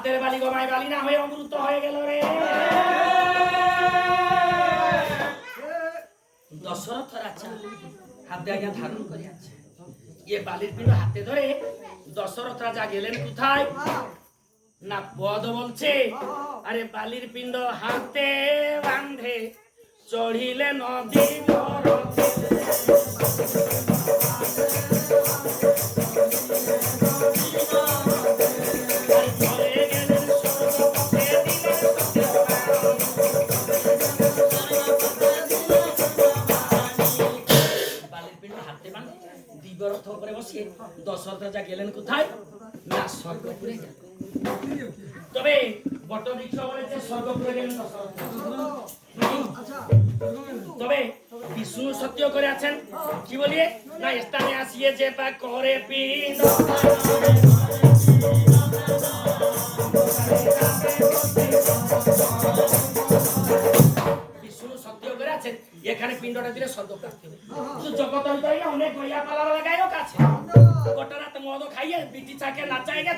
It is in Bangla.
হাতের বালি গমায় বালি না হয়ে অমৃত হয়ে গেল রে। দশরথ রাজা হাতে আজ্ঞা ধারণ করে আছে, ইয়ে বালির পিণ্ড হাতে ধরে দশরথ রাজা গেলেন কোথায় না পদ বলছে, আরে বালির পিণ্ড হাতে বাঁধে চড়িলে নদী জরতে। দিগরথ করে বসে দশরথ রাজা গেলেন কোথায় না স্বর্গপুরে গেলেন। তবে বটবৃক্ষ বলেছে স্বর্গপুরে গেলেন দশরথ। তবে বিষ্ণু সত্য করে আছেন কি বলিয়ে না স্থানে আসিয়ে যে বা করে পিণ্ড বিষ্ণু সত্য করে আছেন এখানে পিণ্ডটা দিলে স্বর্গ প্রাপ্তি হবে। জগতের অনেক গইয়া পালা গায়ক আছে, গোটা রাত মদ খাইয়ে বিটি চাকে নাচায়